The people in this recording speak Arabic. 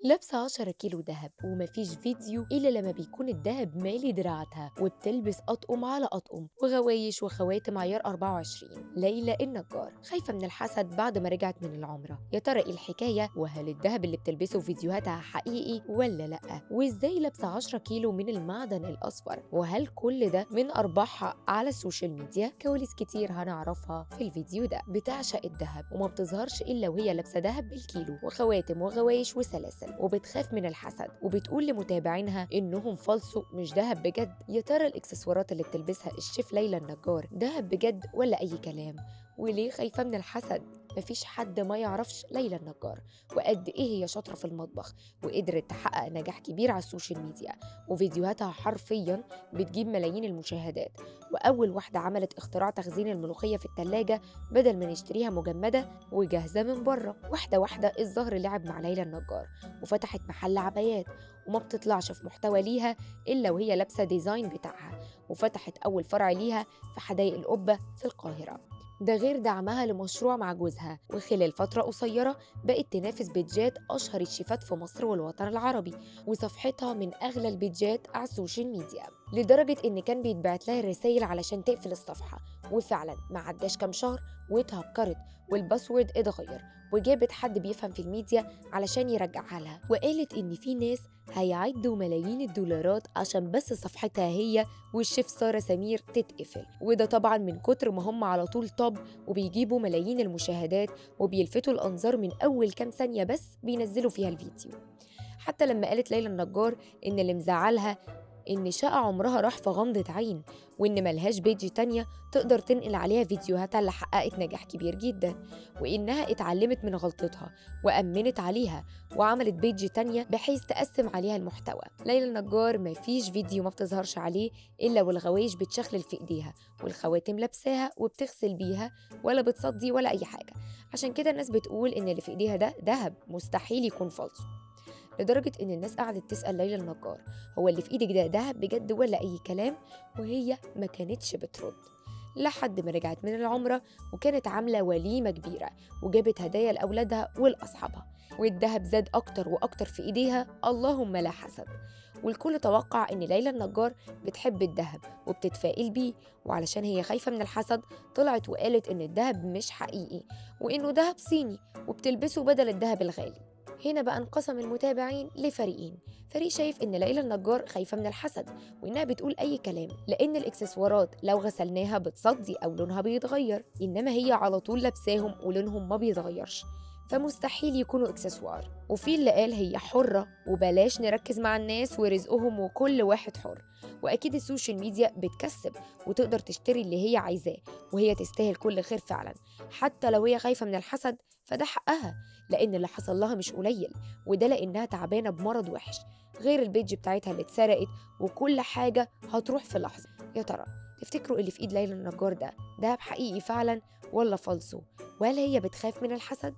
لابسة 10 كيلو دهب ومفيش فيديو إلا لما بيكون الدهب مالي دراعتها، وبتلبس أطقم على أطقم وغوايش وخواتم عيار 24. ليلى النجار خايفة من الحسد بعد ما رجعت من العمرة. يا ترى إيه الحكاية؟ وهل الدهب اللي بتلبسه في فيديوهاتها حقيقي ولا لأ؟ وإزاي لابسة 10 كيلو من المعدن الأصفر؟ وهل كل ده من أرباحها على السوشيال ميديا؟ كواليس كتير هنعرفها في الفيديو ده. بتعشق الدهب وما بتظهرش إلا وهي لابسة دهب بالكيلو وخواتم وغوايش وسلاسل، وبتخاف من الحسد وبتقول لمتابعينها انهم فالصو مش دهب بجد. يا ترى الاكسسوارات اللي بتلبسها الشيف ليلى النجار دهب بجد ولا اي كلام؟ وليه خايفه من الحسد؟ مفيش حد ما يعرفش ليلى النجار وقد ايه هي شاطره في المطبخ، وقدرت تحقق نجاح كبير على السوشيال ميديا، وفيديوهاتها حرفيا بتجيب ملايين المشاهدات. واول واحده عملت اختراع تخزين الملوخيه في الثلاجه بدل ما نشتريها مجمده وجاهزه من بره. واحده واحده الظهر لعب مع ليلى النجار وفتحت محل عبايات، وما بتطلعش في محتوى ليها إلا وهي لابسة ديزاين بتاعها، وفتحت أول فرع ليها في حدائق القبة في القاهرة. ده غير دعمها لمشروع مع جوزها، وخلال فترة قصيرة بقت تنافس بيدجات أشهر الشيفات في مصر والوطن العربي، وصفحتها من أغلى البيدجات على السوشيال ميديا، لدرجة إن كان بيتبعت لها الرسايل علشان تقفل الصفحة. وفعلا ما عداش كام شهر واتهكرت والباسورد اتغير، وجابت حد بيفهم في الميديا علشان يرجعها لها، وقالت إن في ناس هيعدوا ملايين الدولارات عشان بس صفحتها هي والشيف سارة سمير تتقفل. وده طبعا من كتر ما هم على طول طب وبيجيبوا ملايين المشاهدات وبيلفتوا الأنظار من أول كام ثانية بس بينزلوا فيها الفيديو. حتى لما قالت ليلى النجار إن اللي مزعلها إن شقة عمرها راح في غمضة عين، وإن ملهاش بيج تانية تقدر تنقل عليها فيديوهاتها اللي حققت نجاح كبير جدا، وإنها اتعلمت من غلطتها وأمنت عليها وعملت بيج تانية بحيث تقسم عليها المحتوى. ليلى النجار مفيش فيديو ما بتظهرش عليه إلا والغوايش بتشخلل في إيديها والخواتم لابساها وبتغسل بيها، ولا بتصدي ولا أي حاجة. عشان كده الناس بتقول إن اللي في إيديها ده دهب، مستحيل يكون فالصو. لدرجة إن الناس قعدت تسأل ليلى النجار هو اللي في إيدك ده دهب بجد ولا أي كلام، وهي ما كانتش بترد لحد ما رجعت من العمرة وكانت عاملة وليمة كبيرة وجابت هدايا لأولادها ولأصحابها، والدهب زاد أكتر وأكتر في إيديها، اللهم لا حسد. والكل توقع إن ليلى النجار بتحب الدهب وبتتفائل بيه، وعلشان هي خايفة من الحسد طلعت وقالت إن الدهب مش حقيقي وإنه دهب صيني وبتلبسه بدل الدهب الغالي. هنا بقى انقسم المتابعين لفريقين، فريق شايف ان ليلى النجار خايفه من الحسد وانها بتقول اي كلام لان الاكسسوارات لو غسلناها بتصدي او لونها بيتغير، انما هي على طول لابساهم ولونهم ما بيتغيرش فمستحيل يكونوا اكسسوار. وفي اللي قال هي حرة وبلاش نركز مع الناس ورزقهم وكل واحد حر، واكيد السوشيال ميديا بتكسب وتقدر تشتري اللي هي عايزاه، وهي تستاهل كل خير فعلا. حتى لو هي خايفة من الحسد فده حقها، لأن اللي حصل لها مش قليل، وده لأنها تعبانة بمرض وحش، غير البيج بتاعتها اللي اتسرقت، وكل حاجة هتروح في لحظة. يا ترى تفتكروا اللي في إيد ليلى النجار ده دهب حقيقي فعلا ولا فالصو؟ وهل هي بتخاف من الحسد؟